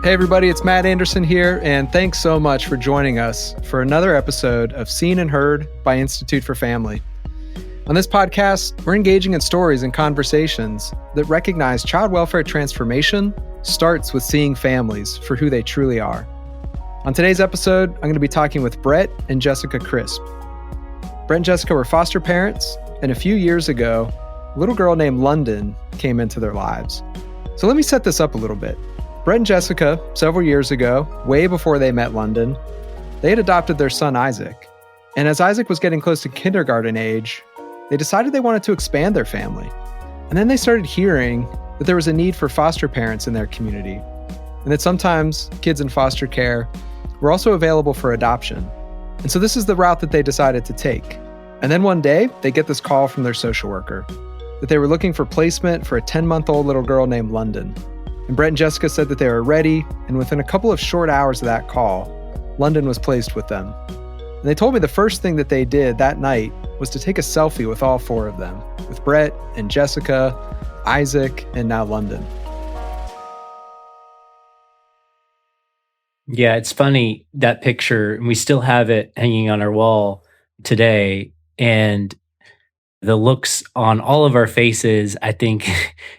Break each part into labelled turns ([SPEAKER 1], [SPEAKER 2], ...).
[SPEAKER 1] Hey everybody, it's Matt Anderson here, and thanks so much for joining us for another episode of Seen and Heard by Institute for Family. On this podcast, we're engaging in stories and conversations that recognize child welfare transformation starts with seeing families for who they truly are. On today's episode, I'm going to be talking with Brett and Jessica Crisp. Brett and Jessica were foster parents, and a few years ago, a little girl named London came into their lives. So let me set this up a little bit. Brett and Jessica, several years ago, way before they met London, they had adopted their son Isaac. And as Isaac was getting close to kindergarten age, they decided they wanted to expand their family. And then they started hearing that there was a need for foster parents in their community, and that sometimes kids in foster care were also available for adoption. And so this is the route that they decided to take. And then one day, they get this call from their social worker that they were looking for placement for a 10-month-old little girl named London. And Brett and Jessica said that they were ready, and within a couple of short hours of that call, London was placed with them. And they told me the first thing that they did that night was to take a selfie with all four of them, with Brett and Jessica, Isaac, and now London.
[SPEAKER 2] Yeah, it's funny, that picture, and we still have it hanging on our wall today, and the looks on all of our faces, I think,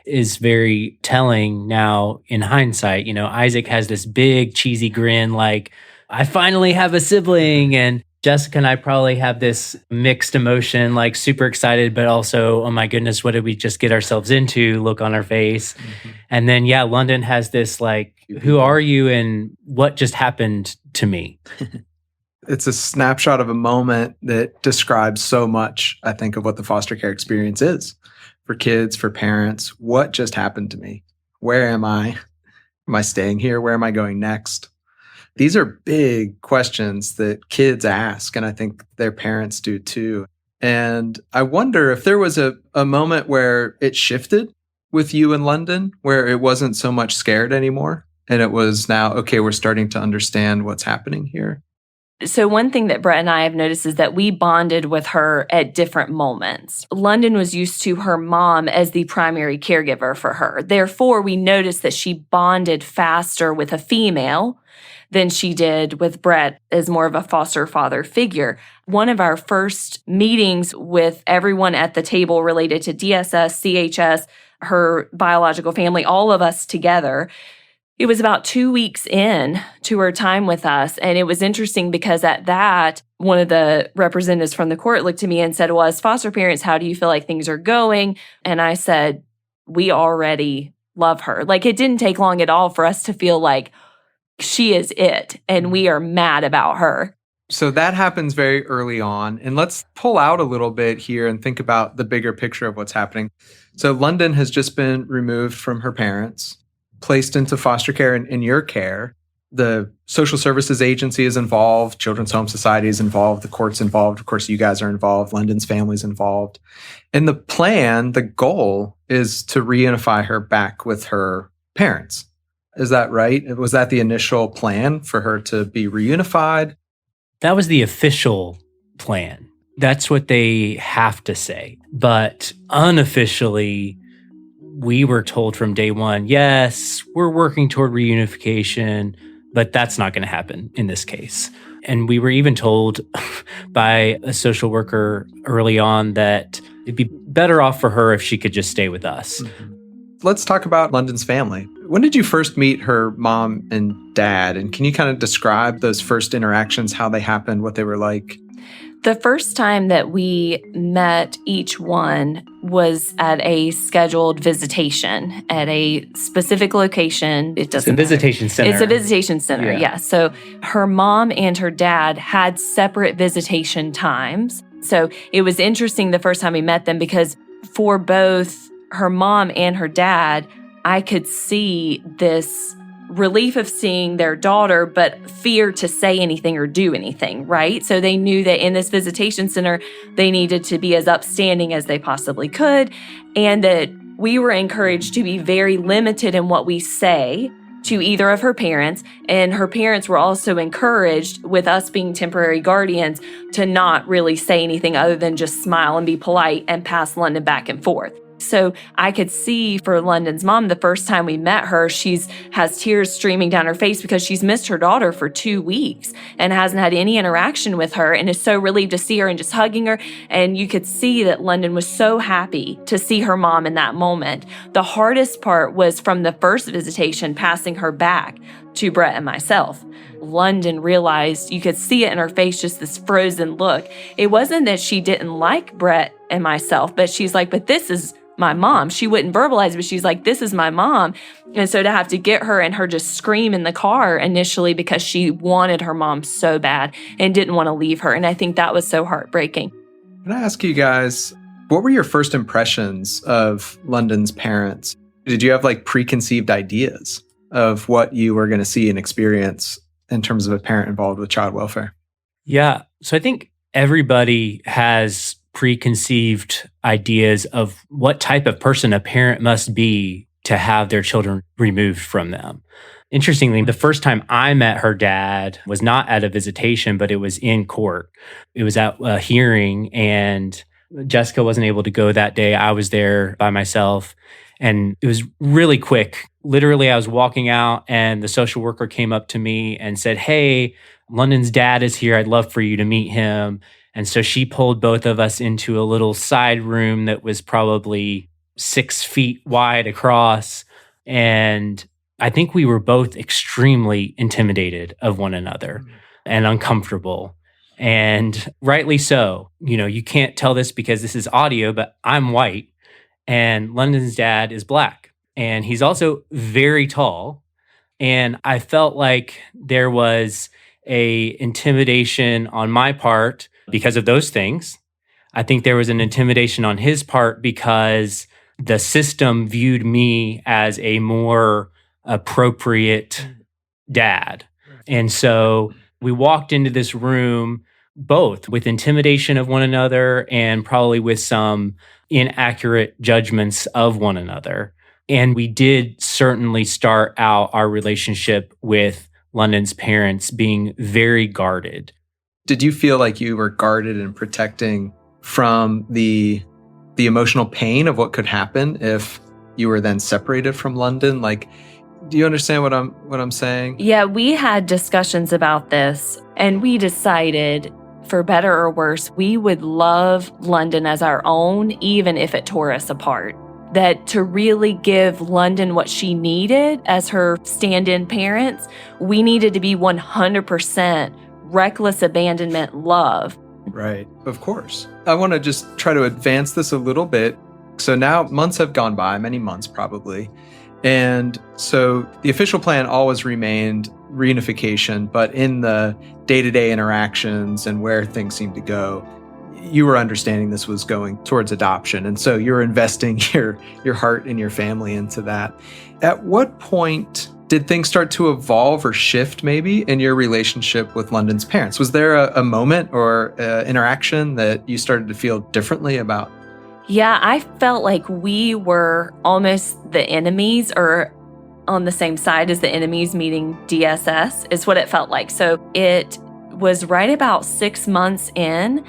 [SPEAKER 2] is very telling now in hindsight. You know, Isaac has this big cheesy grin like, I finally have a sibling. And Jessica and I probably have this mixed emotion, like super excited, but also, oh my goodness, what did we just get ourselves into look on our face. Mm-hmm. And then, yeah, London has this like, who are you and what just happened to me?
[SPEAKER 1] It's a snapshot of a moment that describes so much, I think, of what the foster care experience is for kids, for parents. What just happened to me? Where am I? Am I staying here? Where am I going next? These are big questions that kids ask, and I think their parents do too. And I wonder if there was a moment where it shifted with you in London, where it wasn't so much scared anymore, and it was now, okay, we're starting to understand what's happening here.
[SPEAKER 3] So one thing that Brett and I have noticed is that we bonded with her at different moments. London was used to her mom as the primary caregiver for her. Therefore, we noticed that she bonded faster with a female than she did with Brett as more of a foster father figure. One of our first meetings with everyone at the table related to DSS, CHS, her biological family, all of us together, it was about 2 weeks in to her time with us. And it was interesting because at that, one of the representatives from the court looked at me and said, well, as foster parents, how do you feel like things are going? And I said, we already love her. Like, it didn't take long at all for us to feel like she is it and we are mad about her.
[SPEAKER 1] So that happens very early on. And let's pull out a little bit here and think about the bigger picture of what's happening. So London has just been removed from her parents, placed into foster care and in your care. The social services agency is involved, Children's Home Society is involved, the court's involved, of course you guys are involved, London's family's involved. And the plan, the goal is to reunify her back with her parents. Is that right? Was that the initial plan for her to be reunified?
[SPEAKER 2] That was the official plan. That's what they have to say. But unofficially, we were told from day one, yes, we're working toward reunification, but that's not going to happen in this case. And we were even told by a social worker early on that it'd be better off for her if she could just stay with us.
[SPEAKER 1] Mm-hmm. Let's talk about London's family. When did you first meet her mom and dad? And can you kind of describe those first interactions, how they happened, what they were like?
[SPEAKER 3] The first time that we met each one was at a scheduled visitation at a specific location. It's a
[SPEAKER 2] visitation center.
[SPEAKER 3] It's a visitation center, yeah. So her mom and her dad had separate visitation times. So it was interesting the first time we met them because for both her mom and her dad, I could see this relief of seeing their daughter, but fear to say anything or do anything, right? So they knew that in this visitation center, they needed to be as upstanding as they possibly could, and that we were encouraged to be very limited in what we say to either of her parents, and her parents were also encouraged, with us being temporary guardians, to not really say anything other than just smile and be polite and pass London back and forth. So I could see for London's mom, the first time we met her, has tears streaming down her face because she's missed her daughter for 2 weeks and hasn't had any interaction with her and is so relieved to see her and just hugging her. And you could see that London was so happy to see her mom in that moment. The hardest part was from the first visitation, passing her back to Brett and myself. London realized, you could see it in her face, just this frozen look. It wasn't that she didn't like Brett and myself, but she's like, but this is my mom. She wouldn't verbalize, but she's like, this is my mom. And so to have to get her and her just scream in the car initially because she wanted her mom so bad and didn't want to leave her. And I think that was so heartbreaking.
[SPEAKER 1] Can I ask you guys, what were your first impressions of London's parents? Did you have like preconceived ideas of what you were going to see and experience in terms of a parent involved with child welfare?
[SPEAKER 2] Yeah. So I think everybody has preconceived ideas of what type of person a parent must be to have their children removed from them. Interestingly, the first time I met her dad was not at a visitation, but it was in court. It was at a hearing, and Jessica wasn't able to go that day. I was there by myself, and it was really quick. Literally, I was walking out, and the social worker came up to me and said, "Hey, London's dad is here. I'd love for you to meet him." And so she pulled both of us into a little side room that was probably 6 feet wide across. And I think we were both extremely intimidated of one another and uncomfortable. And rightly so. You know, you can't tell this because this is audio, but I'm white and London's dad is black. And he's also very tall. And I felt like there was a intimidation on my part because of those things. I think there was an intimidation on his part because the system viewed me as a more appropriate dad. And so we walked into this room both with intimidation of one another and probably with some inaccurate judgments of one another. And we did certainly start out our relationship with London's parents being very guarded.
[SPEAKER 1] Did you feel like you were guarded and protecting from the emotional pain of what could happen if you were then separated from London? Like, do you understand what I'm saying?
[SPEAKER 3] Yeah, we had discussions about this, and we decided, for better or worse, we would love London as our own, even if it tore us apart. That to really give London what she needed as her stand-in parents, we needed to be 100% reckless abandonment love.
[SPEAKER 1] Right, of course. I want to just try to advance this a little bit. So now months have gone by, many months probably. And so the official plan always remained reunification, but in the day-to-day interactions and where things seemed to go, you were understanding this was going towards adoption. And so you're investing your heart and your family into that. At what point did things start to evolve or shift maybe in your relationship with London's parents? Was there a moment or interaction that you started to feel differently about?
[SPEAKER 3] Yeah, I felt like we were almost the enemies, or on the same side as the enemies, meeting DSS is what it felt like. So it was right about 6 months in.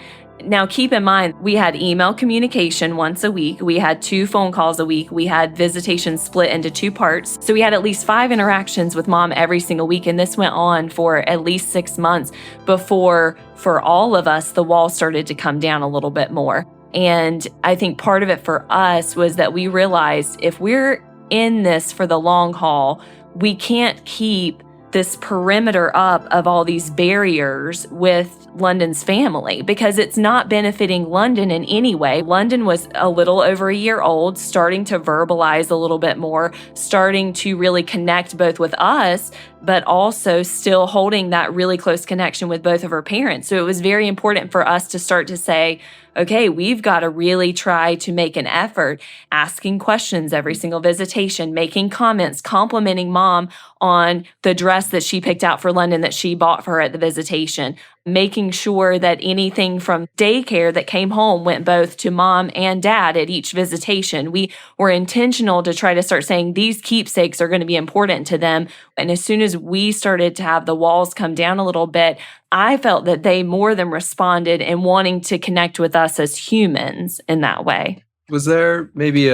[SPEAKER 3] Now, keep in mind, we had email communication once a week. We had 2 phone calls a week. We had visitations split into 2 parts. So we had at least 5 interactions with mom every single week. And this went on for at least 6 months before, for all of us, the wall started to come down a little bit more. And I think part of it for us was that we realized if we're in this for the long haul, we can't keep this perimeter up of all these barriers with London's family because it's not benefiting London in any way. London was a little over a year old, starting to verbalize a little bit more, starting to really connect both with us, but also still holding that really close connection with both of her parents. So it was very important for us to start to say, okay, we've got to really try to make an effort, asking questions every single visitation, making comments, complimenting mom on the dress that she picked out for London that she bought for her at the visitation, making sure that anything from daycare that came home went both to mom and dad at each visitation. We were intentional to try to start saying these keepsakes are going to be important to them. And as soon as we started to have the walls come down a little bit, I felt that they more than responded in wanting to connect with us as humans in that way.
[SPEAKER 1] Was there maybe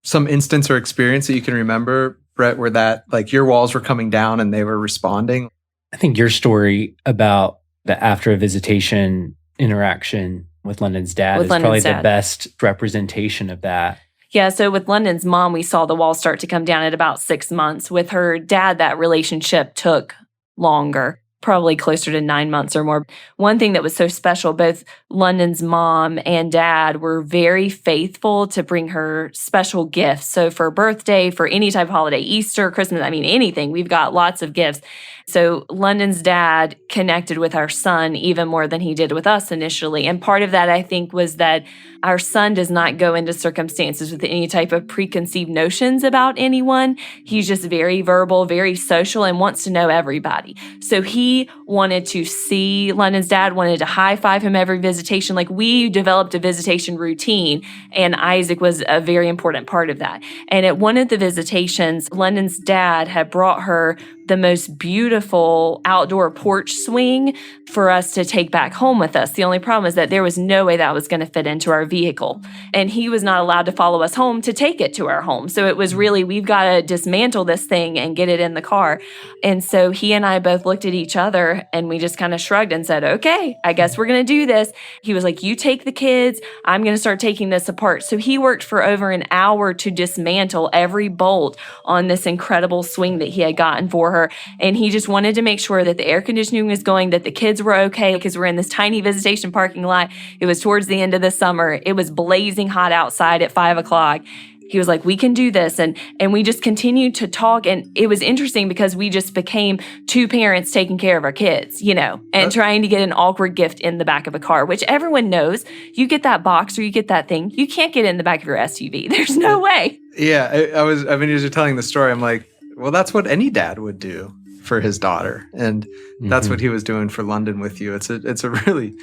[SPEAKER 1] some instance or experience that you can remember, Brett, where that like your walls were coming down and they were responding?
[SPEAKER 2] I think your story about the after a visitation interaction with London's dad is probably the best representation of that.
[SPEAKER 3] Yeah, so with London's mom, we saw the walls start to come down at about 6 months. With her dad, that relationship took longer, probably closer to 9 months or more. One thing that was so special, both London's mom and dad were very faithful to bring her special gifts. So for birthday, for any type of holiday, Easter, Christmas, anything, we've got lots of gifts. So London's dad connected with our son even more than he did with us initially. And part of that, I think, was that our son does not go into circumstances with any type of preconceived notions about anyone. He's just very verbal, very social, and wants to know everybody. So he wanted to see London's dad, wanted to high five him every visitation. Like, we developed a visitation routine, and Isaac was a very important part of that. And at one of the visitations, London's dad had brought her the most beautiful outdoor porch swing for us to take back home with us. The only problem is that there was no way that was going to fit into our vehicle. And he was not allowed to follow us home to take it to our home. So it was really, we've got to dismantle this thing and get it in the car. And so he and I both looked at each other and we just kind of shrugged and said, okay, I guess we're going to do this. He was like, you take the kids, I'm going to start taking this apart. So he worked for over an hour to dismantle every bolt on this incredible swing that he had gotten for her. And he just wanted to make sure that the air conditioning was going, that the kids were okay, because we're in this tiny visitation parking lot. It was towards the end of the summer. It was blazing hot outside at 5 o'clock. He was like, we can do this. And we just continued to talk. And it was interesting because we just became two parents taking care of our kids, and trying to get an awkward gift in the back of a car, which everyone knows. You get that box or you get that thing, you can't get in the back of your SUV. There's no way.
[SPEAKER 1] Yeah. As you're telling the story, I'm like, well, that's what any dad would do for his daughter. And that's what he was doing for London with you. It's a really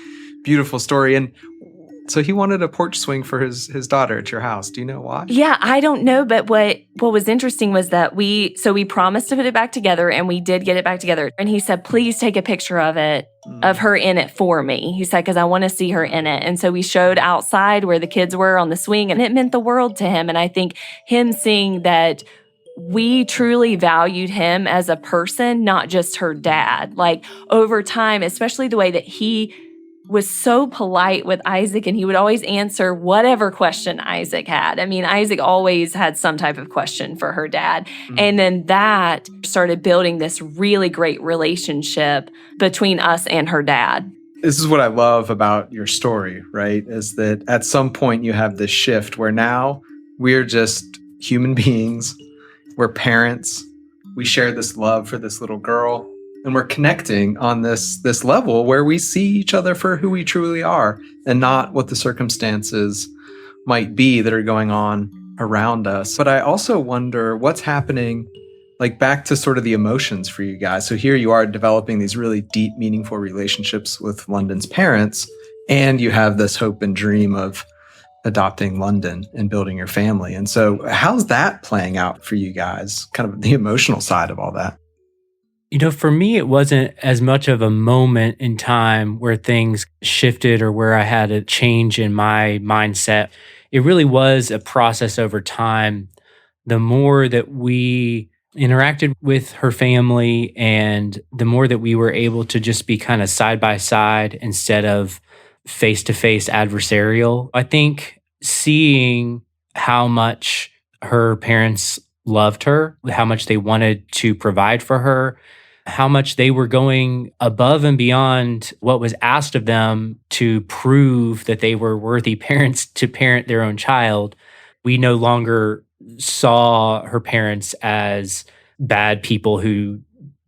[SPEAKER 1] beautiful story. And so he wanted a porch swing for his daughter at your house. Do you know why?
[SPEAKER 3] Yeah, I don't know. But what was interesting was that we promised to put it back together, and we did get it back together. And he said, please take a picture of it, of her in it for me. He said, because I want to see her in it. And so we showed outside where the kids were on the swing, and it meant the world to him. And I think him seeing that we truly valued him as a person, not just her dad. Like, over time, especially the way that he was so polite with Isaac, and he would always answer whatever question Isaac had. Isaac always had some type of question for her dad. And then that started building this really great relationship between us and her dad.
[SPEAKER 1] This is what I love about your story, right? Is that at some point you have this shift where now we're just human beings. We're parents. We share this love for this little girl, and we're connecting on this level where we see each other for who we truly are and not what the circumstances might be that are going on around us. But I also wonder what's happening, like back to sort of the emotions for you guys. So here you are developing these really deep, meaningful relationships with London's parents, and you have this hope and dream of adopting London and building your family. And so how's that playing out for you guys? Kind of the emotional side of all that.
[SPEAKER 2] For me, it wasn't as much of a moment in time where things shifted or where I had a change in my mindset. It really was a process over time. The more that we interacted with her family and the more that we were able to just be kind of side by side instead of face-to-face adversarial. I think seeing how much her parents loved her, how much they wanted to provide for her, how much they were going above and beyond what was asked of them to prove that they were worthy parents to parent their own child. We no longer saw her parents as bad people who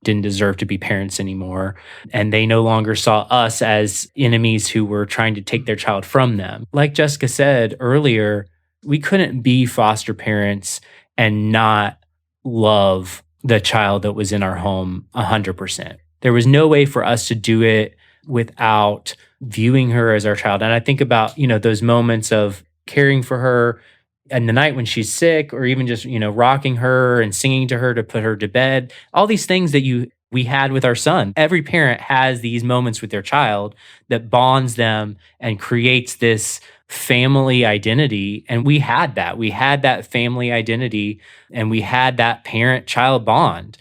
[SPEAKER 2] didn't deserve to be parents anymore. And they no longer saw us as enemies who were trying to take their child from them. Like Jessica said earlier, we couldn't be foster parents and not love the child that was in our home 100%. There was no way for us to do it without viewing her as our child. And I think about, those moments of caring for her and the night when she's sick, or even just, rocking her and singing to her to put her to bed, all these things that we had with our son. Every parent has these moments with their child that bonds them and creates this family identity. And we had that. We had that family identity and we had that parent-child bond.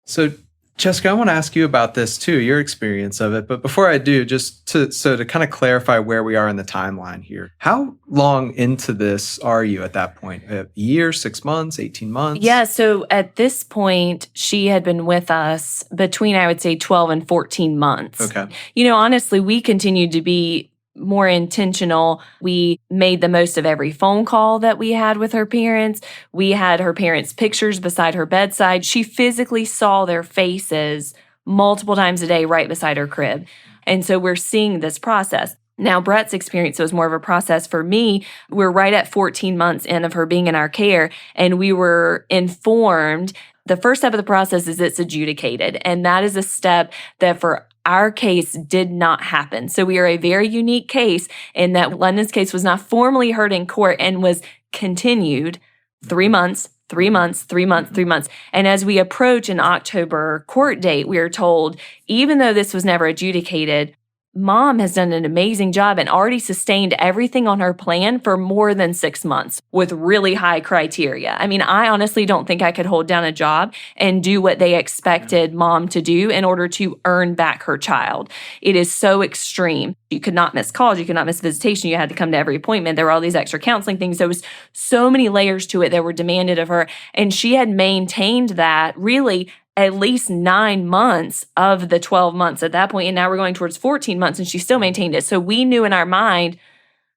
[SPEAKER 1] So, Jessica, I want to ask you about this too, your experience of it. But before I do, just to kind of clarify where we are in the timeline here, how long into this are you at that point? A year, 6 months, 18 months?
[SPEAKER 3] Yeah, so at this point, she had been with us between, I would say, 12 and 14 months.
[SPEAKER 1] Okay.
[SPEAKER 3] Honestly, we continued to be more intentional. We made the most of every phone call that we had with her parents. We had her parents' pictures beside her bedside. She physically saw their faces multiple times a day right beside her crib. And so we're seeing this process. Now, Brett's experience was more of a process. For me, we're right at 14 months in of her being in our care, and we were informed. The first step of the process is it's adjudicated, and that is a step that for our case did not happen. So we are a very unique case in that London's case was not formally heard in court and was continued 3 months, 3 months, 3 months, 3 months. And as we approach an October court date, we are told, even though this was never adjudicated, Mom has done an amazing job and already sustained everything on her plan for more than 6 months with really high criteria. I mean, I honestly don't think I could hold down a job and do what they expected Mom to do in order to earn back her child. It is so extreme. You could not miss calls. You could not miss visitation. You had to come to every appointment. There were all these extra counseling things. There was so many layers to it that were demanded of her. And she had maintained that really at least 9 months of the 12 months at that point, and now we're going towards 14 months, and she still maintained it. So we knew in our mind,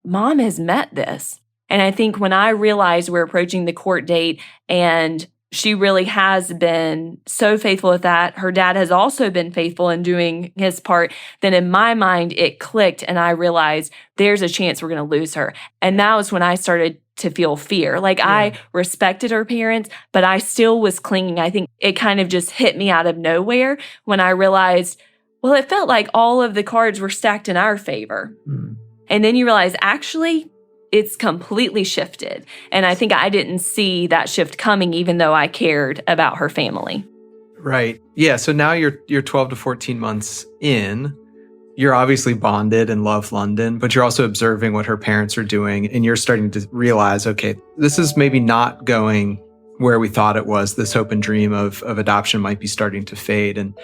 [SPEAKER 3] Mom has met this. And I think when I realized we're approaching the court date and she really has been so faithful with that, her dad has also been faithful in doing his part, then in my mind, it clicked and I realized there's a chance we're going to lose her. And that was when I started to feel fear. I respected her parents, but I still was clinging. I think it kind of just hit me out of nowhere when I realized, well, it felt like all of the cards were stacked in our favor. And then you realize, actually, it's completely shifted. And I think I didn't see that shift coming, even though I cared about her family.
[SPEAKER 1] Right. Yeah. So now you're 12 to 14 months in. You're obviously bonded and love London, but you're also observing what her parents are doing, and you're starting to realize, okay, this is maybe not going where we thought it was. This hope and dream of adoption might be starting to fade. And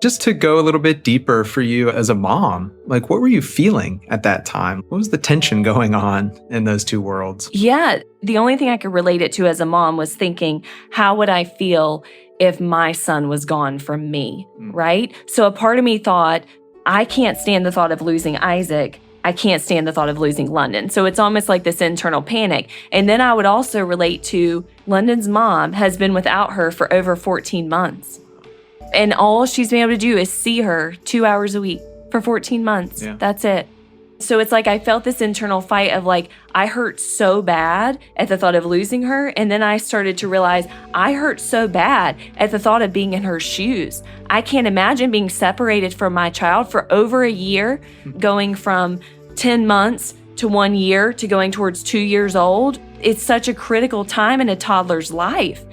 [SPEAKER 1] just to go a little bit deeper for you as a mom, what were you feeling at that time? What was the tension going on in those two worlds?
[SPEAKER 3] Yeah, the only thing I could relate it to as a mom was thinking, how would I feel if my son was gone from me, right? So a part of me thought, I can't stand the thought of losing Isaac. I can't stand the thought of losing London. So it's almost like this internal panic. And then I would also relate to London's mom has been without her for over 14 months. And all she's been able to do is see her 2 hours a week for 14 months. Yeah. That's it. So it's like I felt this internal fight of I hurt so bad at the thought of losing her. And then I started to realize I hurt so bad at the thought of being in her shoes. I can't imagine being separated from my child for over a year, going from 10 months to 1 year to going towards 2 years old. It's such a critical time in a toddler's life.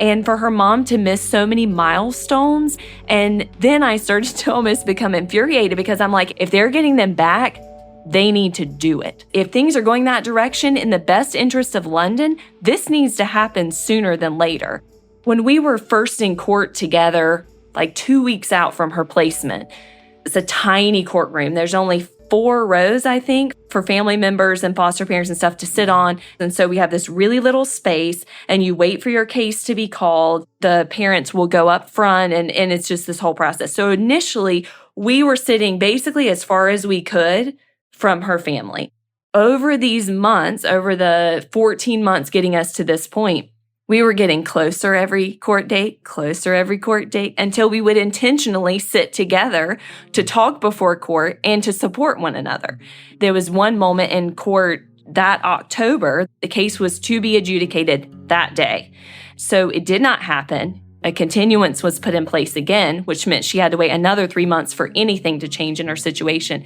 [SPEAKER 3] And for her mom to miss so many milestones. And then I started to almost become infuriated because I'm like, if they're getting them back, they need to do it. If things are going that direction in the best interest of London, this needs to happen sooner than later. When we were first in court together, 2 weeks out from her placement, it's a tiny courtroom. There's only 4 rows, I think, for family members and foster parents and stuff to sit on. And so we have this really little space and you wait for your case to be called. The parents will go up front and it's just this whole process. So initially, we were sitting basically as far as we could from her family. Over these months, over the 14 months getting us to this point, we were getting closer every court date, until we would intentionally sit together to talk before court and to support one another. There was one moment in court that October, the case was to be adjudicated that day. So it did not happen. A continuance was put in place again, which meant she had to wait another 3 months for anything to change in her situation.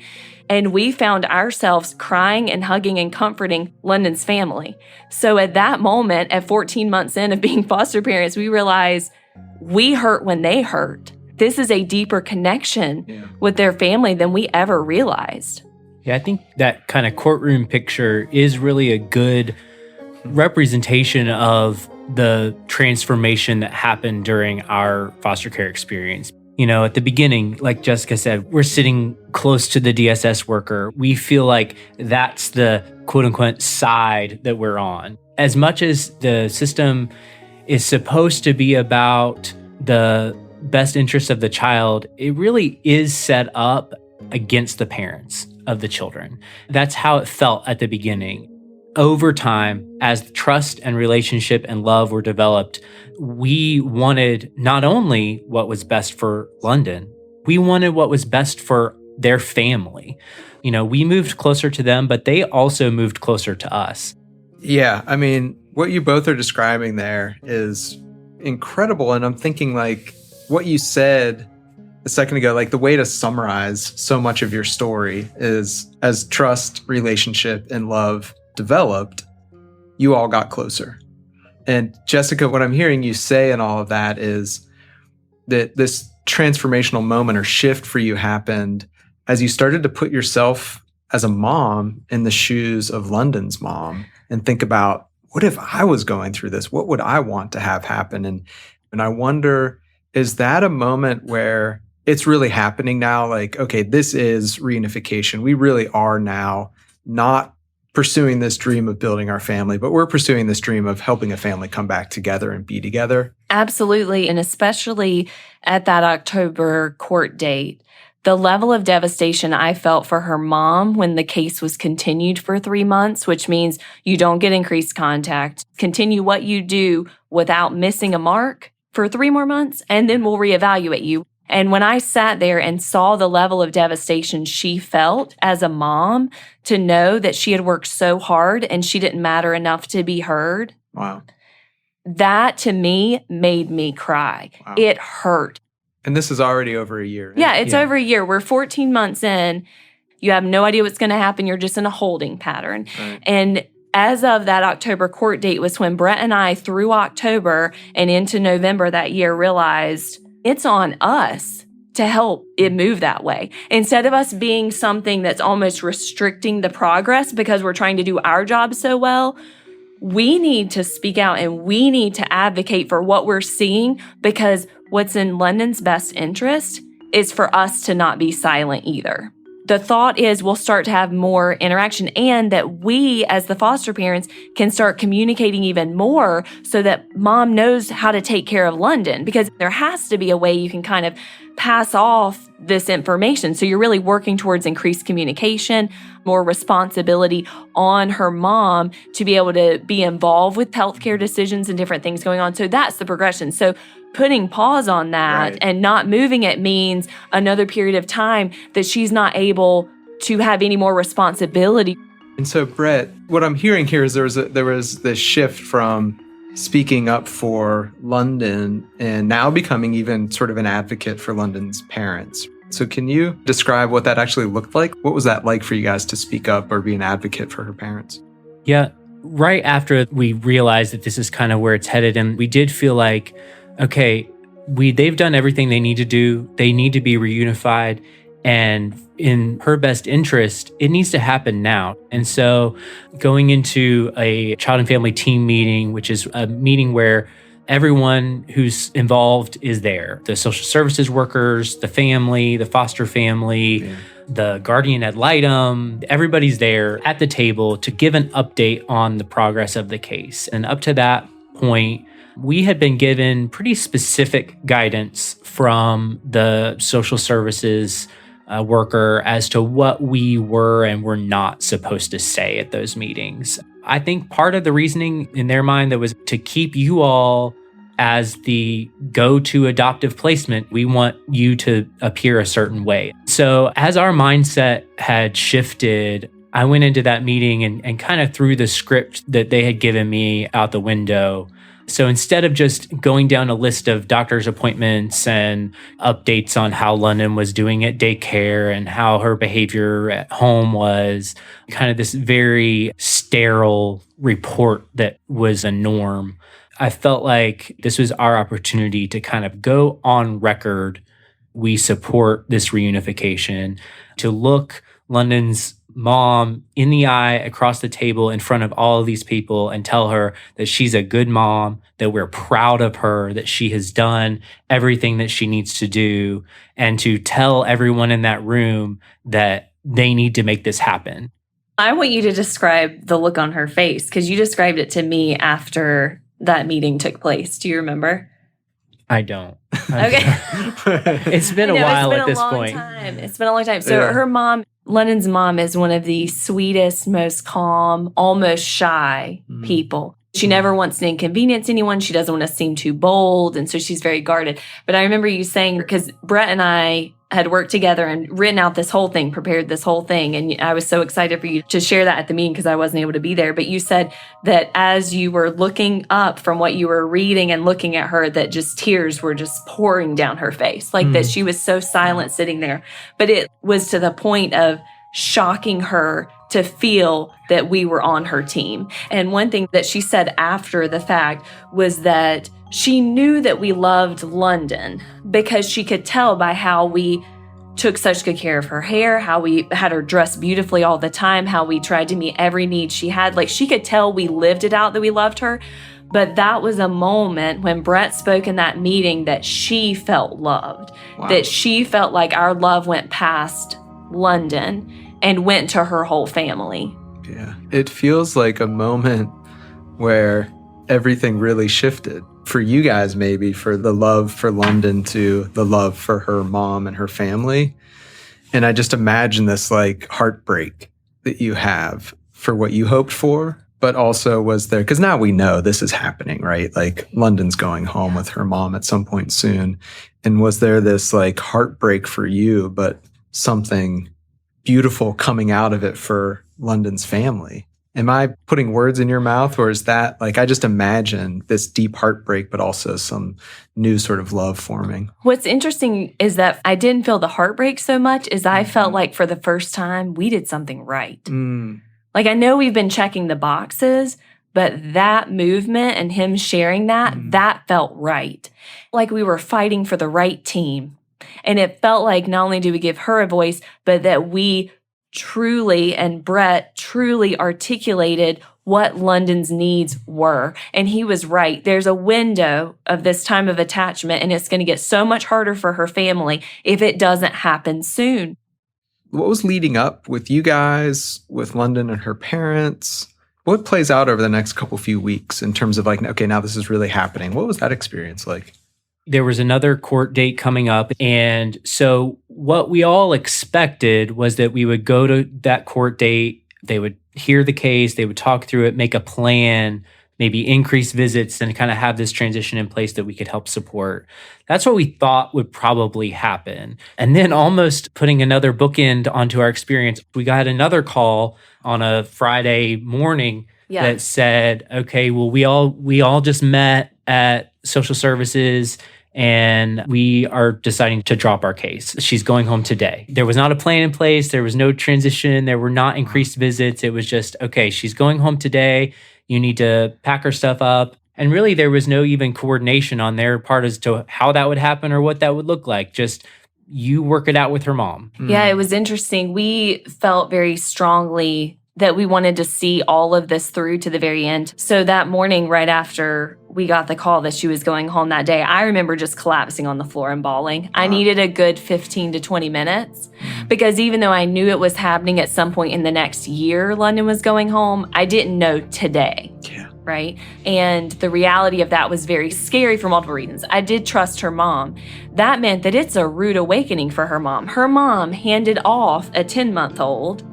[SPEAKER 3] And we found ourselves crying and hugging and comforting London's family. So at that moment, at 14 months in of being foster parents, we realized we hurt when they hurt. This is a deeper connection with their family than we ever realized.
[SPEAKER 2] Yeah, I think that kind of courtroom picture is really a good representation of the transformation that happened during our foster care experience. At the beginning, like Jessica said, we're sitting close to the DSS worker. We feel like that's the quote unquote side that we're on. As much as the system is supposed to be about the best interest of the child, it really is set up against the parents of the children. That's how it felt at the beginning. Over time, as trust and relationship and love were developed, we wanted not only what was best for London, we wanted what was best for their family. We moved closer to them, but they also moved closer to us.
[SPEAKER 1] Yeah, I mean, what you both are describing there is incredible. And I'm thinking like what you said a second ago, like the way to summarize so much of your story is as trust, relationship, and love developed, you all got closer. And Jessica, what I'm hearing you say in all of that is that this transformational moment or shift for you happened as you started to put yourself as a mom in the shoes of London's mom and think about, what if I was going through this? What would I want to have happen? And I wonder, is that a moment where it's really happening now? Like, okay, this is reunification. We really are now not pursuing this dream of building our family, but we're pursuing this dream of helping a family come back together and be together.
[SPEAKER 3] Absolutely. And especially at that October court date, the level of devastation I felt for her mom when the case was continued for 3 months, which means you don't get increased contact, continue what you do without missing a mark for 3 more months, and then we'll reevaluate you. And when I sat there and saw the level of devastation she felt as a mom to know that she had worked so hard and she didn't matter enough to be heard.
[SPEAKER 1] Wow.
[SPEAKER 3] That to me made me cry. Wow. It hurt.
[SPEAKER 1] And this is already over a year.
[SPEAKER 3] Yeah, it's over a year. We're 14 months in. You have no idea what's going to happen. You're just in a holding pattern. Right. And as of that October court date was when Brett and I, through October and into November that year, realized it's on us to help it move that way. Instead of us being something that's almost restricting the progress because we're trying to do our job so well, we need to speak out and we need to advocate for what we're seeing, because what's in London's best interest is for us to not be silent either. The thought is we'll start to have more interaction and that we as the foster parents can start communicating even more so that mom knows how to take care of London, because there has to be a way you can kind of pass off this information. So you're really working towards increased communication, more responsibility on her mom to be able to be involved with healthcare decisions and different things going on. So that's the progression. So putting pause on that and not moving it means another period of time that she's not able to have any more responsibility.
[SPEAKER 1] And so, Brett, what I'm hearing here is there was this shift from speaking up for London and now becoming even sort of an advocate for London's parents. So can you describe what that actually looked like? What was that like for you guys to speak up or be an advocate for her parents?
[SPEAKER 2] Yeah, right after we realized that this is kind of where it's headed, and we did feel like, okay, they've done everything they need to do. They need to be reunified. And in her best interest, it needs to happen now. And so going into a child and family team meeting, which is a meeting where everyone who's involved is there. The social services workers, the family, the foster family, the guardian ad litem, everybody's there at the table to give an update on the progress of the case. And up to that point, we had been given pretty specific guidance from the social services worker as to what we were and were not supposed to say at those meetings. I think part of the reasoning in their mind that was to keep you all as the go-to adoptive placement. We want you to appear a certain way. So as our mindset had shifted, I went into that meeting and kind of threw the script that they had given me out the window. So instead of just going down a list of doctor's appointments and updates on how London was doing at daycare and how her behavior at home was, kind of this very sterile report that was a norm, I felt like this was our opportunity to kind of go on record. We support this reunification, to look London's mom in the eye across the table in front of all of these people and tell her that she's a good mom, that we're proud of her, that she has done everything that she needs to do, and to tell everyone in that room that they need to make this happen.
[SPEAKER 3] I want you to describe the look on her face, because you described it to me after that meeting took place. Do you remember?
[SPEAKER 2] I don't.
[SPEAKER 3] Okay.
[SPEAKER 2] It's been a while at this point.
[SPEAKER 3] It's been a long time. So her mom, London's mom, is one of the sweetest, most calm, almost shy people. She never wants to inconvenience anyone. She doesn't want to seem too bold. And so she's very guarded. But I remember you saying, because Brett and I had worked together and written out this whole thing, prepared this whole thing. And I was so excited for you to share that at the meeting because I wasn't able to be there. But you said that as you were looking up from what you were reading and looking at her, that just tears were just pouring down her face, like that she was so silent sitting there. But it was to the point of shocking her to feel that we were on her team. And one thing that she said after the fact was that she knew that we loved London because she could tell by how we took such good care of her hair, how we had her dressed beautifully all the time, how we tried to meet every need she had. Like, she could tell we lived it out that we loved her. But that was a moment when Brett spoke in that meeting that she felt loved, that she felt like our love went past London and went to her whole family.
[SPEAKER 1] Yeah. It feels like a moment where everything really shifted. For you guys, maybe, for the love for London to the love for her mom and her family. And I just imagine this like heartbreak that you have for what you hoped for, but also was there, because now we know this is happening, right? Like, London's going home with her mom at some point soon. And was there this like heartbreak for you, but something beautiful coming out of it for London's family? Am I putting words in your mouth, or is that like, I just imagine this deep heartbreak, but also some new sort of love forming?
[SPEAKER 3] What's interesting is that I didn't feel the heartbreak so much as I felt like for the first time we did something right. Like, I know we've been checking the boxes, but that movement and him sharing that felt right. Like we were fighting for the right team. And it felt like not only did we give her a voice, but that we truly, and Brett truly articulated what London's needs were. And he was right. There's a window of this time of attachment, and it's going to get so much harder for her family if it doesn't happen soon.
[SPEAKER 1] What was leading up with you guys, with London and her parents? What plays out over the next few weeks in terms of like, okay, now this is really happening? What was that experience like?
[SPEAKER 2] There was another court date coming up. And so what we all expected was that we would go to that court date. They would hear the case. They would talk through it, make a plan, maybe increase visits, and kind of have this transition in place that we could help support. That's what we thought would probably happen. And then, almost putting another bookend onto our experience, we got another call on a Friday morning that said, okay, well, we all just met at social services and we are deciding to drop our case. She's going home today. There was not a plan in place. There was no transition. There were not increased visits. It was just, okay, she's going home today. You need to pack her stuff up. And really, there was no even coordination on their part as to how that would happen or what that would look like. Just, you work it out with her mom.
[SPEAKER 3] Yeah, it was interesting. We felt very strongly that we wanted to see all of this through to the very end. So that morning, right after we got the call that she was going home that day, I remember just collapsing on the floor and bawling. I needed a good 15 to 20 minutes because even though I knew it was happening at some point in the next year, London was going home, I didn't know today. Right? And the reality of that was very scary for multiple reasons. I did trust her mom. That meant that it's a rude awakening for her mom. Her mom handed off a 10-month-old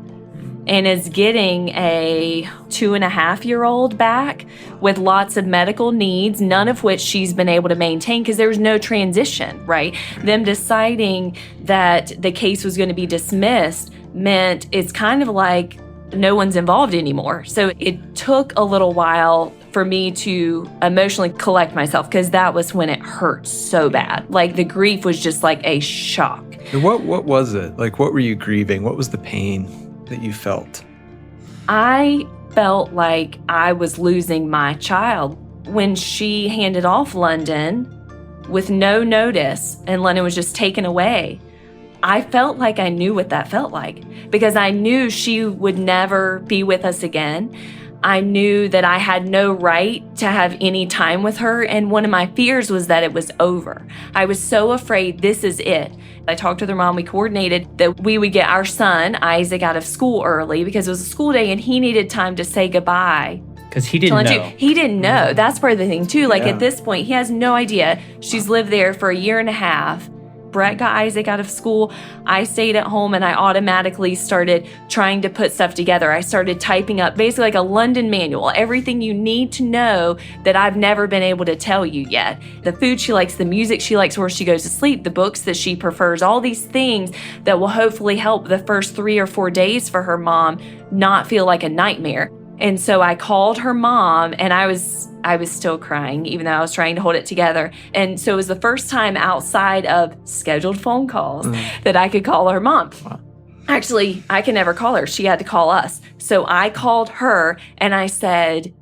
[SPEAKER 3] and is getting a 2.5-year-old back with lots of medical needs, none of which she's been able to maintain because there was no transition, right? Them deciding that the case was going to be dismissed meant it's kind of like no one's involved anymore. So it took a little while for me to emotionally collect myself because that was when it hurt so bad. Like, the grief was just like a shock.
[SPEAKER 1] And what was it? Like, what were you grieving? What was the pain that you felt?
[SPEAKER 3] I felt like I was losing my child. When she handed off London with no notice and London was just taken away, I felt like I knew what that felt like because I knew she would never be with us again. I knew that I had no right to have any time with her. And one of my fears was that it was over. I was so afraid this is it. I talked to their mom. We coordinated that we would get our son, Isaac, out of school early because it was a school day and he needed time to say goodbye.
[SPEAKER 2] Because he didn't know.
[SPEAKER 3] He didn't know. That's part of the thing, too. Like, at this point, he has no idea. She's lived there for 1.5 years. Brett got Isaac out of school. I stayed at home and I automatically started trying to put stuff together. I started typing up basically like a London manual, everything you need to know that I've never been able to tell you yet. The food she likes, the music she likes, where she goes to sleep, the books that she prefers, all these things that will hopefully help the first 3 or 4 days for her mom not feel like a nightmare. And so I called her mom and I was still crying, even though I was trying to hold it together. And so it was the first time outside of scheduled phone calls that I could call her mom. Wow. Actually, I can never call her. She had to call us. So I called her and I said,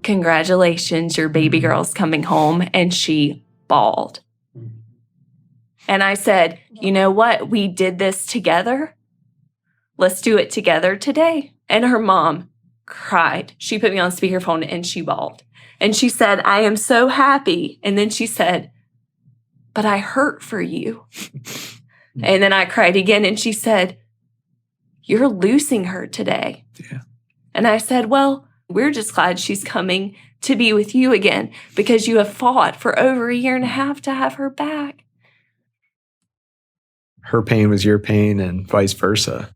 [SPEAKER 3] "Congratulations, your baby girl's coming home." And she bawled. And I said, "You know what? We did this together. Let's do it together today." And her mom cried. She put me on speakerphone and she bawled. And she said, "I am so happy." And then she said, "But I hurt for you." And then I cried again and she said, "You're losing her today."
[SPEAKER 1] Yeah.
[SPEAKER 3] And I said, "Well, we're just glad she's coming to be with you again because you have fought for over 1.5 years to have her back."
[SPEAKER 1] Her pain was your pain and vice versa.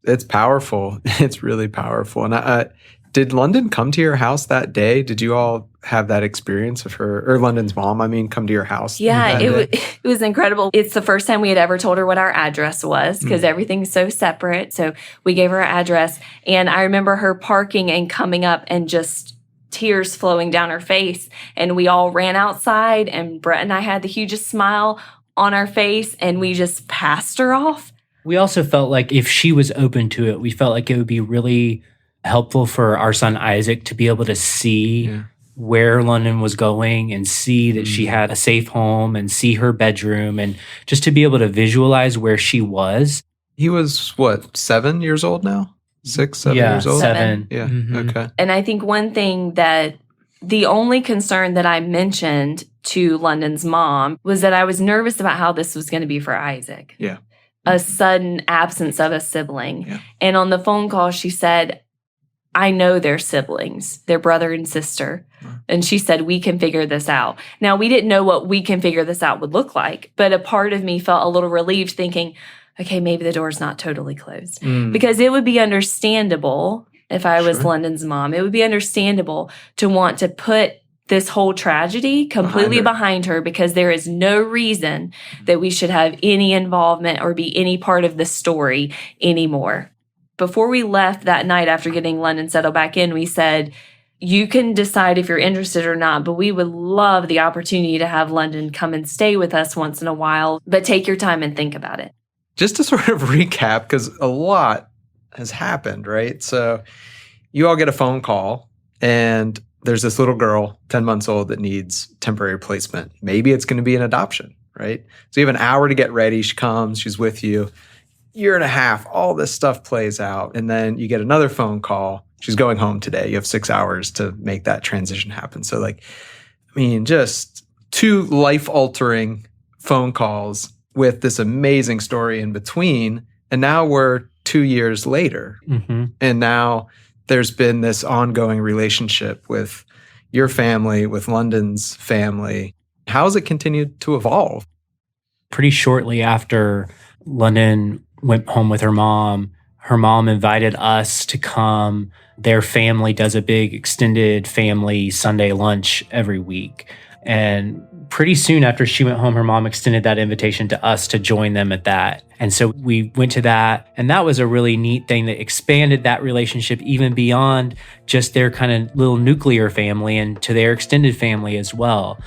[SPEAKER 1] It's powerful. It's really powerful. And did London come to your house that day? Did you all have that experience of her, or London's mom, come to your house?
[SPEAKER 3] Yeah, it was incredible. It's the first time we had ever told her what our address was because everything's so separate. So we gave her our address. And I remember her parking and coming up and just tears flowing down her face. And we all ran outside and Brett and I had the hugest smile on our face and we just passed her off.
[SPEAKER 2] We also felt like if she was open to it, we felt like it would be really helpful for our son Isaac to be able to see where London was going and see that she had a safe home and see her bedroom and just to be able to visualize where she was.
[SPEAKER 1] He was, 7 years old now? 6, 7 years old?
[SPEAKER 2] 7.
[SPEAKER 1] Yeah, okay.
[SPEAKER 3] And I think one thing that the only concern that I mentioned to London's mom was that I was nervous about how this was going to be for Isaac.
[SPEAKER 1] Yeah.
[SPEAKER 3] A sudden absence of a sibling.
[SPEAKER 1] Yeah.
[SPEAKER 3] And on the phone call, she said, "I know they're siblings, they're brother and sister." And she said, "We can figure this out." Now, we didn't know what "we can figure this out" would look like, but a part of me felt a little relieved thinking, okay, maybe the door's not totally closed. Because it would be understandable if I was London's mom. It would be understandable to want to put this whole tragedy completely behind her because there is no reason that we should have any involvement or be any part of the story anymore. Before we left that night after getting London settled back in, we said, "You can decide if you're interested or not, but we would love the opportunity to have London come and stay with us once in a while, but take your time and think about it."
[SPEAKER 1] Just to sort of recap, because a lot has happened, right? So you all get a phone call and there's this little girl, 10 months old, that needs temporary placement. Maybe it's going to be an adoption, right? So you have an hour to get ready. She comes, she's with you. 1.5 years, all this stuff plays out. And then you get another phone call. She's going home today. You have 6 hours to make that transition happen. So just 2 life-altering phone calls with this amazing story in between. And now we're 2 years later. And now there's been this ongoing relationship with your family, with London's family. How has it continued to evolve?
[SPEAKER 2] Pretty shortly after London went home with her mom invited us to come. Their family does a big extended family Sunday lunch every week. And pretty soon after she went home, her mom extended that invitation to us to join them at that. And so we went to that. And that was a really neat thing that expanded that relationship even beyond just their kind of little nuclear family and to their extended family as well.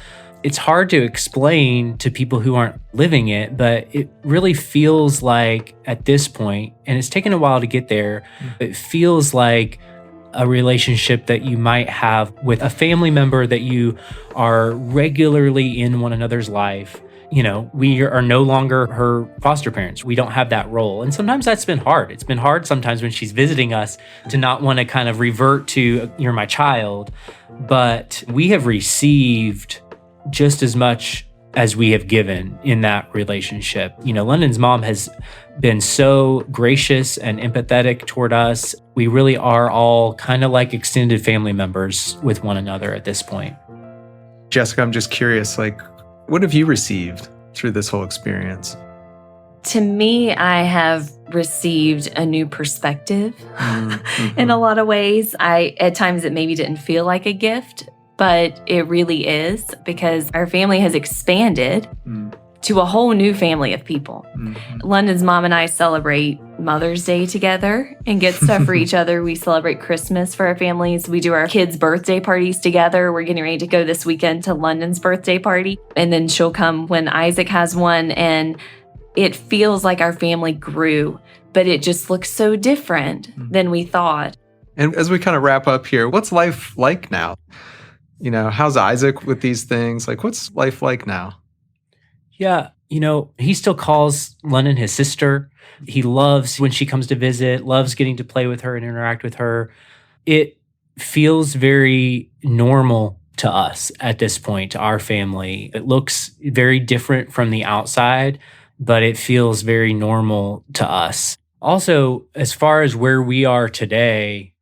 [SPEAKER 2] It's hard to explain to people who aren't living it, but it really feels like at this point, and it's taken a while to get there, it feels like a relationship that you might have with a family member that you are regularly in one another's life. we are no longer her foster parents. We don't have that role. And sometimes that's been hard. It's been hard sometimes when she's visiting us to not want to kind of revert to, you're my child. But we have received just as much as we have given in that relationship. London's mom has been so gracious and empathetic toward us. We really are all kind of like extended family members with one another at this point.
[SPEAKER 1] Jessica, I'm just curious, what have you received through this whole experience?
[SPEAKER 3] To me, I have received a new perspective in a lot of ways. At times it maybe didn't feel like a gift, but it really is, because our family has expanded to a whole new family of people. London's mom and I celebrate Mother's Day together and get stuff for each other. We celebrate Christmas for our families. We do our kids' birthday parties together. We're getting ready to go this weekend to London's birthday party. And then she'll come when Isaac has one. And it feels like our family grew, but it just looks so different than we thought.
[SPEAKER 1] And as we kind of wrap up here, what's life like now? How's Isaac with these things? What's life like now?
[SPEAKER 2] Yeah, he still calls London his sister. He loves when she comes to visit, loves getting to play with her and interact with her. It feels very normal to us at this point, to our family. It looks very different from the outside, but it feels very normal to us. Also, as far as where we are today,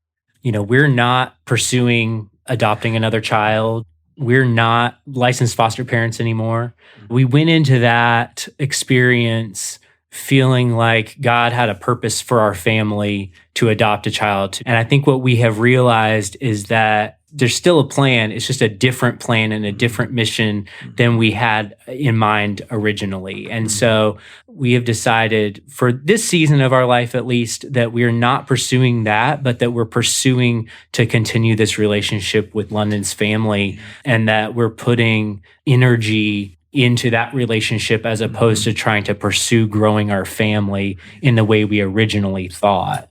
[SPEAKER 2] we're not pursuing adopting another child. We're not licensed foster parents anymore. We went into that experience feeling like God had a purpose for our family to adopt a child. And I think what we have realized is that there's still a plan. It's just a different plan and a different mission than we had in mind originally. And so we have decided for this season of our life, at least, that we're not pursuing that, but that we're pursuing to continue this relationship with London's family, and that we're putting energy into that relationship as opposed to trying to pursue growing our family in the way we originally thought.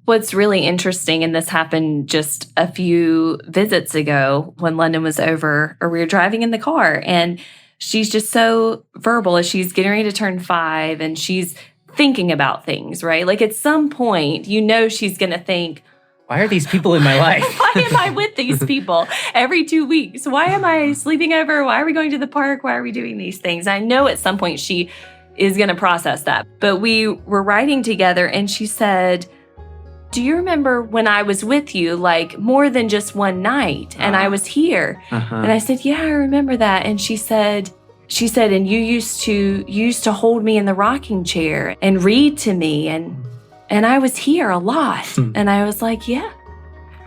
[SPEAKER 3] What's really interesting, and this happened just a few visits ago when London was over, or we were driving in the car, and she's just so verbal as she's getting ready to turn 5, and she's thinking about things, right? At some point, she's going to think,
[SPEAKER 2] why are these people in my life?
[SPEAKER 3] Why am I with these people every 2 weeks? Why am I sleeping over? Why are we going to the park? Why are we doing these things? I know at some point she is going to process that. But we were riding together, and she said, do you remember when I was with you, more than just one night, and I was here? And I said, yeah, I remember that. And she said, and you used to hold me in the rocking chair and read to me, and I was here a lot. And I was like, yeah,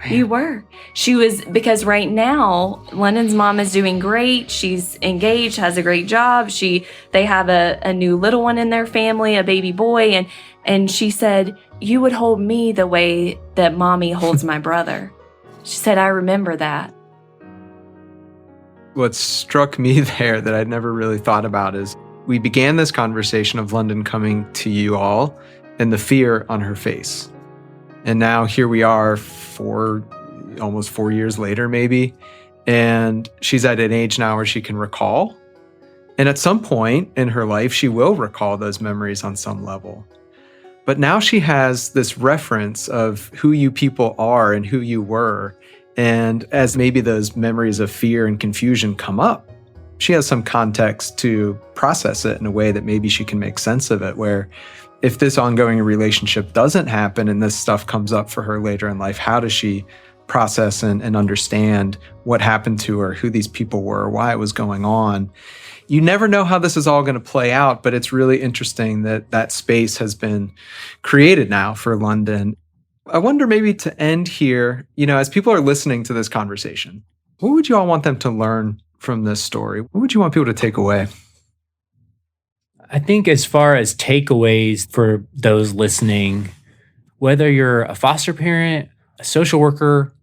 [SPEAKER 3] you were. She was, because right now, London's mom is doing great. She's engaged, has a great job. They have a new little one in their family, a baby boy. And she said, you would hold me the way that mommy holds my brother. She said, I remember that.
[SPEAKER 1] What struck me there that I'd never really thought about is we began this conversation of London coming to you all and the fear on her face. And now here we are almost 4 years later, maybe. And she's at an age now where she can recall. And at some point in her life, she will recall those memories on some level. But now she has this reference of who you people are and who you were. And as maybe those memories of fear and confusion come up, she has some context to process it in a way that maybe she can make sense of it, where if this ongoing relationship doesn't happen and this stuff comes up for her later in life, how does she process and understand what happened to her, who these people were, why it was going on? You never know how this is all going to play out, but it's really interesting that that space has been created now for London. I wonder, maybe to end here, as people are listening to this conversation, what would you all want them to learn from this story? What would you want people to take away?
[SPEAKER 2] I think as far as takeaways for those listening, whether you're a foster parent, a social worker,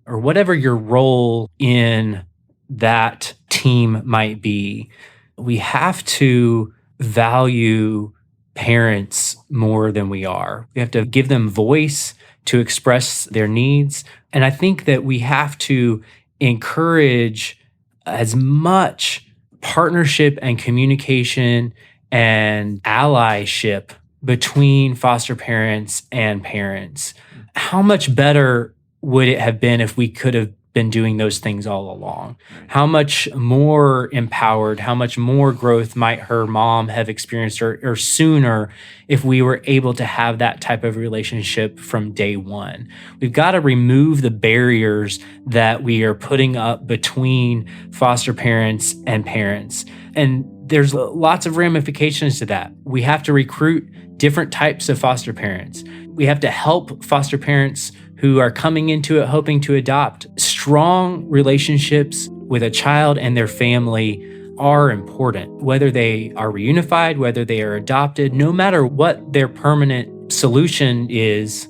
[SPEAKER 2] or whatever your role in that team might be, we have to value parents more than we are. We have to give them voice to express their needs. And I think that we have to encourage as much partnership and communication and allyship between foster parents and parents. How much better would it have been if we could have been doing those things all along? How much more empowered, how much more growth might her mom have experienced or sooner if we were able to have that type of relationship from day one? We've got to remove the barriers that we are putting up between foster parents and parents. And there's lots of ramifications to that. We have to recruit different types of foster parents. We have to help foster parents who are coming into it hoping to adopt. Strong relationships with a child and their family are important, whether they are reunified, whether they are adopted, no matter what their permanent solution is,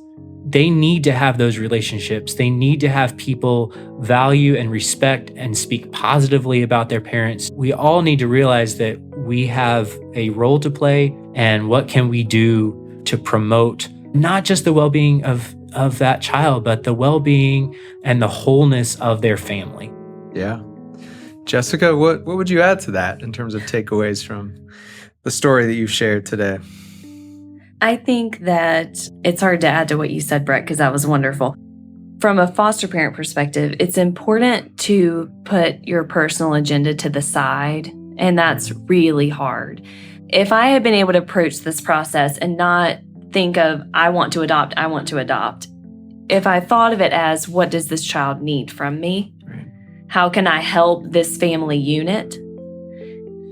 [SPEAKER 2] they need to have those relationships. They need to have people value and respect and speak positively about their parents. We all need to realize that we have a role to play, and what can we do to promote not just the well-being of that child, but the well-being and the wholeness of their family.
[SPEAKER 1] Yeah. Jessica, what would you add to that in terms of takeaways from the story that you've shared today?
[SPEAKER 3] I think that it's hard to add to what you said, Brett, because that was wonderful. From a foster parent perspective, it's important to put your personal agenda to the side, and that's really hard. If I had been able to approach this process and not think of, I want to adopt. If I thought of it as, what does this child need from me?
[SPEAKER 1] Right.
[SPEAKER 3] How can I help this family unit?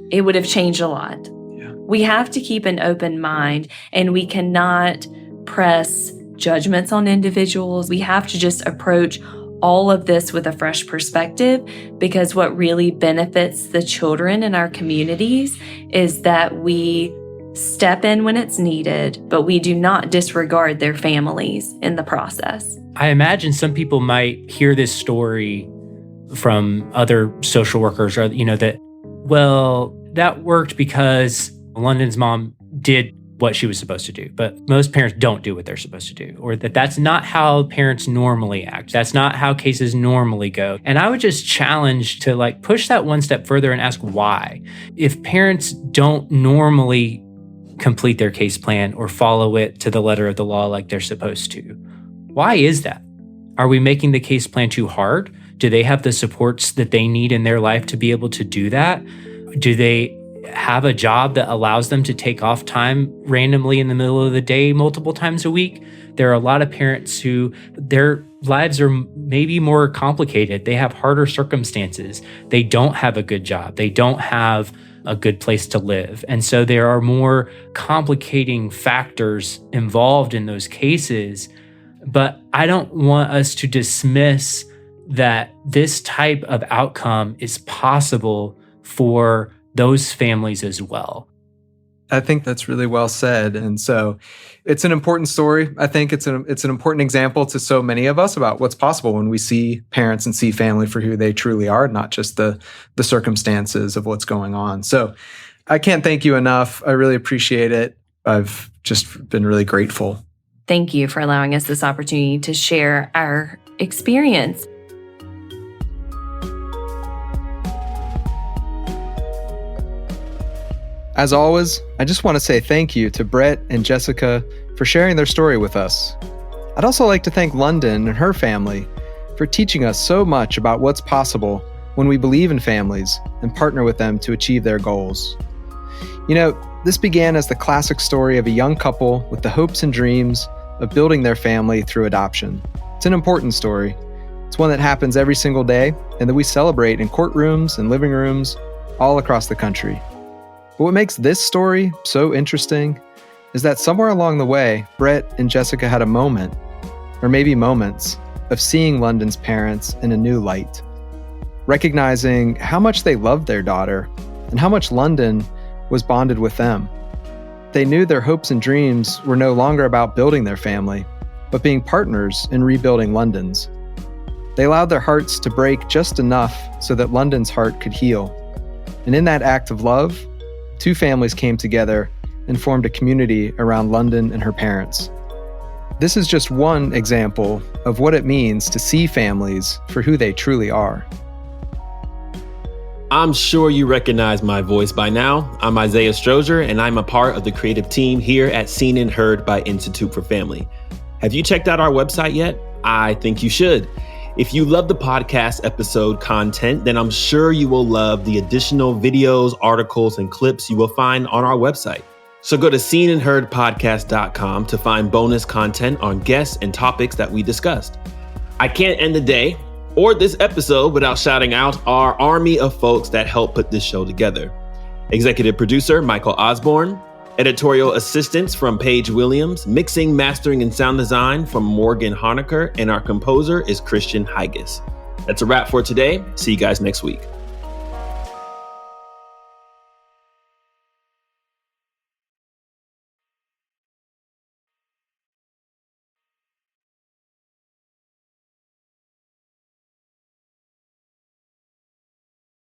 [SPEAKER 3] It would have changed a lot.
[SPEAKER 1] Yeah.
[SPEAKER 3] We have to keep an open mind, and we cannot press judgments on individuals. We have to just approach all of this with a fresh perspective, because what really benefits the children in our communities is that we step in when it's needed, but we do not disregard their families in the process.
[SPEAKER 2] I imagine some people might hear this story from other social workers, or, that worked because London's mom did what she was supposed to do, but most parents don't do what they're supposed to do, or that's not how parents normally act. That's not how cases normally go. And I would just challenge to push that one step further and ask why. If parents don't normally complete their case plan or follow it to the letter of the law like they're supposed to, why is that? Are we making the case plan too hard? Do they have the supports that they need in their life to be able to do that? Do they have a job that allows them to take off time randomly in the middle of the day multiple times a week? There are a lot of parents who their lives are maybe more complicated. They have harder circumstances. They don't have a good job. They don't have a good place to live. And so there are more complicating factors involved in those cases. But I don't want us to dismiss that this type of outcome is possible for those families as well.
[SPEAKER 1] I think that's really well said. And so it's an important story. I think it's an important example to so many of us about what's possible when we see parents and see family for who they truly are, not just the circumstances of what's going on. So I can't thank you enough. I really appreciate it. I've just been really grateful.
[SPEAKER 3] Thank you for allowing us this opportunity to share our experience.
[SPEAKER 1] As always, I just want to say thank you to Brett and Jessica for sharing their story with us. I'd also like to thank London and her family for teaching us so much about what's possible when we believe in families and partner with them to achieve their goals. This began as the classic story of a young couple with the hopes and dreams of building their family through adoption. It's an important story. It's one that happens every single day and that we celebrate in courtrooms and living rooms all across the country. But what makes this story so interesting is that somewhere along the way, Brett and Jessica had a moment, or maybe moments, of seeing London's parents in a new light, recognizing how much they loved their daughter and how much London was bonded with them. They knew their hopes and dreams were no longer about building their family, but being partners in rebuilding London's. They allowed their hearts to break just enough so that London's heart could heal. And in that act of love, two families came together and formed a community around London and her parents. This is just one example of what it means to see families for who they truly are.
[SPEAKER 4] I'm sure you recognize my voice by now. I'm Isaiah Strozier, and I'm a part of the creative team here at Seen and Heard by Institute for Family. Have you checked out our website yet? I think you should. If you love the podcast episode content, then I'm sure you will love the additional videos, articles, and clips you will find on our website. So go to seenandheardpodcast.com to find bonus content on guests and topics that we discussed. I can't end the day or this episode without shouting out our army of folks that helped put this show together. Executive producer, Michael Osborne. Editorial assistants from Paige Williams. Mixing, mastering, and sound design from Morgan Honecker. And our composer is Christian Higas. That's a wrap for today. See you guys next week.